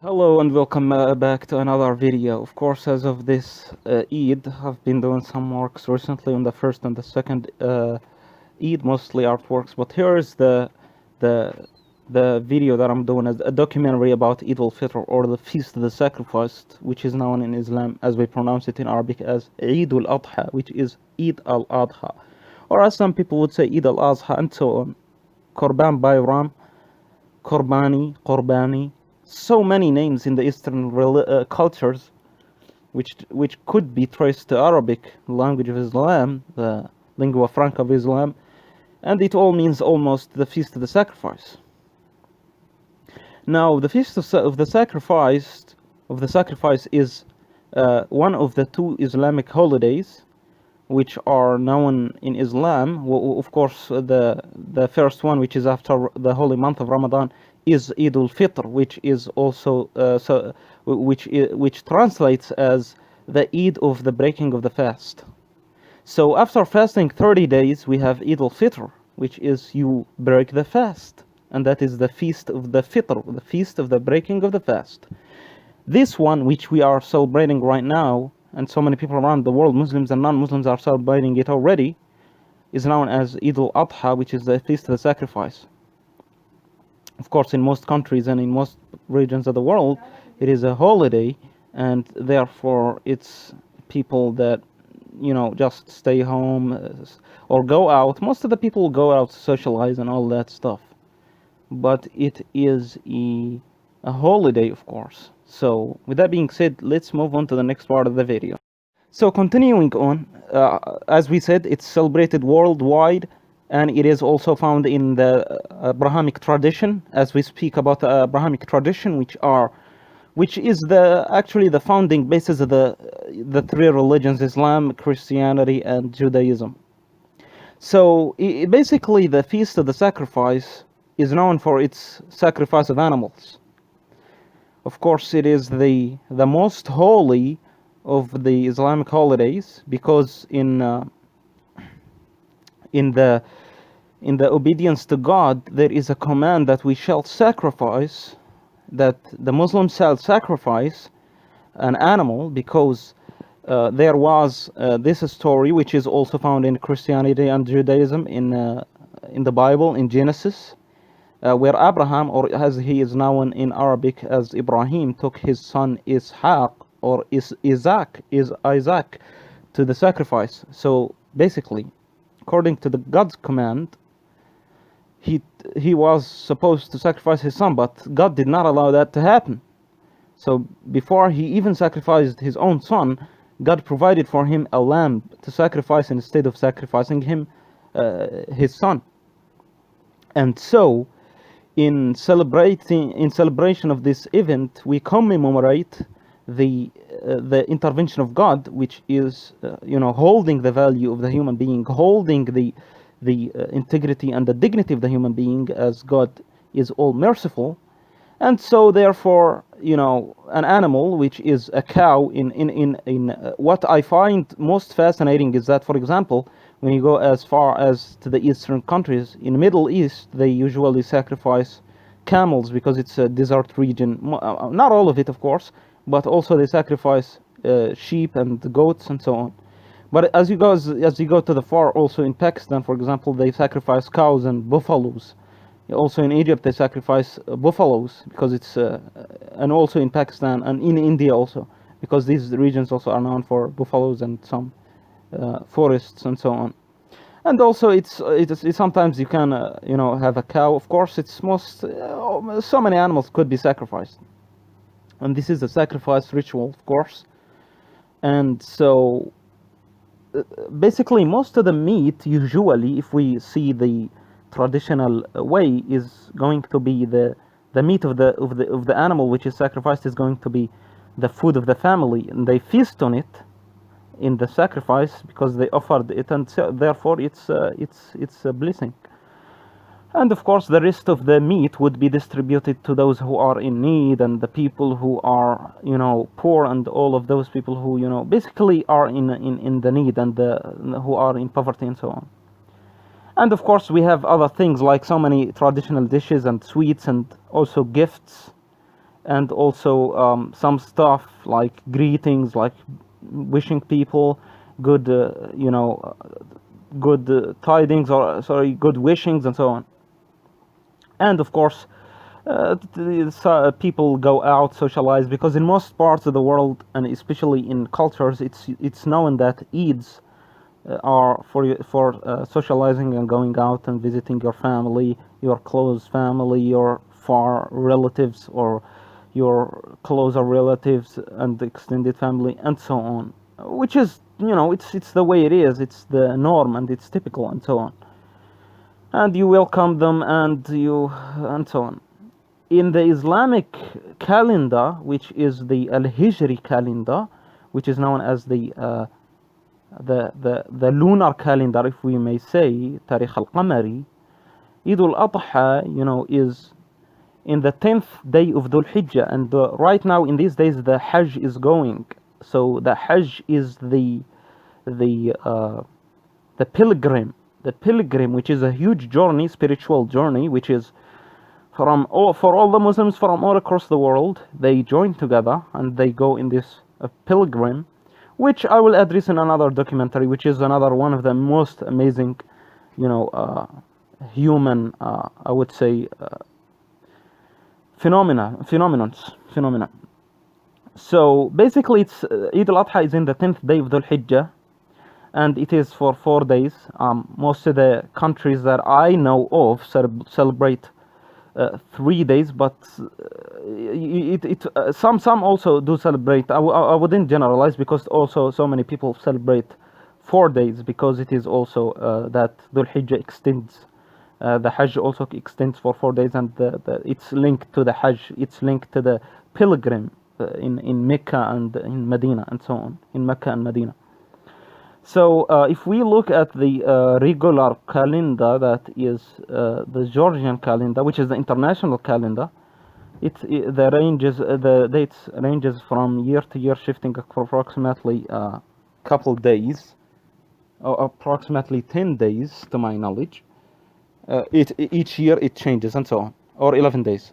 Hello and welcome back to another video. Of course, as of this Eid, I've been doing some works recently on the first and the second Eid, mostly artworks. But here's the the video that I'm doing, as a documentary about Eid al-Fitr, or the Feast of the Sacrificed, which is known in Islam, as we pronounce it in Arabic, as Eid al-Adha, which is Eid al-Adha, or as some people would say, Eid al-Azha, and so on. Korban Bayram, Korbani, so many names in the Eastern cultures, which could be traced to Arabic, the language of Islam, the lingua franca of Islam, and it all means almost the Feast of the Sacrifice. Now, the Feast of the Sacrifice is one of the two Islamic holidays which are known in Islam. Of course, the first one, which is after the holy month of Ramadan, is Eid al-Fitr, which is also which translates as the Eid of the breaking of the fast. So after fasting 30 days, we have Eid al-Fitr, which is you break the fast, and that is the feast of the Fitr, the feast of the breaking of the fast. This one, which we are celebrating right now, and so many people around the world, Muslims and non-Muslims, are celebrating it already, is known as Eid al-Adha, which is the Feast of the Sacrifice. Of course, in most countries and in most regions of the world, it is a holiday, and therefore it's people that, just stay home or go out. Most of the people go out to socialize and all that stuff. But it is a holiday, of course. So with that being said, let's move on to the next part of the video. So continuing on, as we said, it's celebrated worldwide, and it is also found in the Abrahamic tradition. As we speak about the Abrahamic tradition, which is actually the founding basis of the three religions: Islam, Christianity, and Judaism. So basically, the Feast of the Sacrifice is known for its sacrifice of animals. Of course, it is the most holy of the Islamic holidays, because in the obedience to God, there is a command that we shall sacrifice, that the Muslims shall sacrifice an animal, because there was this story, which is also found in Christianity and Judaism, in the Bible, in Genesis, where Abraham, or as he is known in Arabic as Ibrahim, took his son Ishaq, or Isaac to the sacrifice. So basically, according to the God's command, he was supposed to sacrifice his son, but God did not allow that to happen. So before he even sacrificed his own son, God provided for him a lamb to sacrifice instead of sacrificing him his son. And so in celebration of this event, we commemorate the intervention of God, which is holding the value of the human being, holding the integrity and the dignity of the human being, as God is all merciful. And so therefore, an animal, which is a cow, in what I find most fascinating is that, for example, when you go as far as to the eastern countries, in the Middle East, they usually sacrifice camels, because it's a desert region. Not all of it, of course, but also they sacrifice sheep and goats and so on. But as you go to the far, also in Pakistan, for example, they sacrifice cows and buffaloes. Also in Egypt, they sacrifice buffaloes, because it's and also in Pakistan and in India also, because these regions also are known for buffaloes and some forests and so on. And also it's sometimes you can have a cow. Of course, it's so many animals could be sacrificed, and this is a sacrifice ritual, of course. And so basically, most of the meat, usually, if we see the traditional way, is going to be the meat of the animal which is sacrificed, is going to be the food of the family, and they feast on it in the sacrifice because they offered it, and so therefore it's a blessing. And of course, the rest of the meat would be distributed to those who are in need, and the people who are poor, and all of those people who basically are in the need, and who are in poverty and so on. And of course, we have other things like so many traditional dishes and sweets, and also gifts and also some stuff like greetings, like wishing people good, good tidings, or sorry, good wishings, and so on. And of course, people go out, socialize, because in most parts of the world, and especially in cultures, it's known that Eids are for socializing and going out and visiting your family, your close family, your far relatives, or your closer relatives and extended family, and so on. Which is, it's the way it is. It's the norm, and it's typical, and so on. And you welcome them, and so on. In the Islamic calendar, which is the Al-Hijri calendar, which is known as the lunar calendar, if we may say, Tariq al-Qamari, Eid al-Adha, is in the 10th day of Dhul Hijjah, and right now in these days the Hajj is going. So the Hajj is the pilgrim, which is a huge journey, spiritual journey, which is for all the Muslims from all across the world. They join together and they go in this pilgrim, which I will address in another documentary, which is another one of the most amazing, human, I would say, phenomena. So basically, it's Eid al-Adha is in the 10th day of Dhul Hijjah, and it is for 4 days. Most of the countries that I know of celebrate 3 days, but some also do celebrate. I wouldn't generalize, because also so many people celebrate 4 days, because it is also that Dhul Hijjah extends. The Hajj also extends for 4 days, and it's linked to the Hajj. It's linked to the pilgrim in Mecca and in Medina, and so on, in Mecca and Medina. So if we look at the regular calendar, that is the Georgian calendar, which is the international calendar, the dates ranges from year to year, shifting for approximately a couple days, or approximately 10 days to my knowledge. Each year it changes, and so on, or 11 days.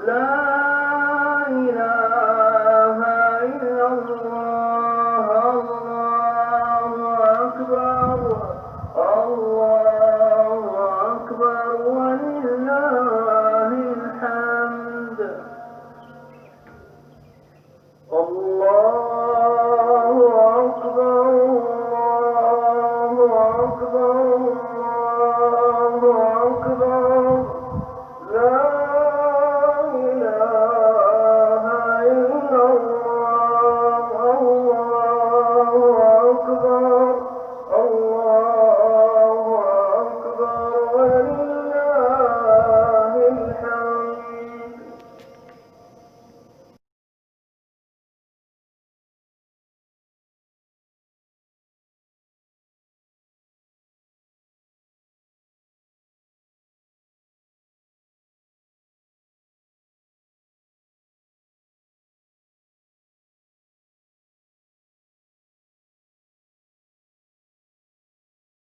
لا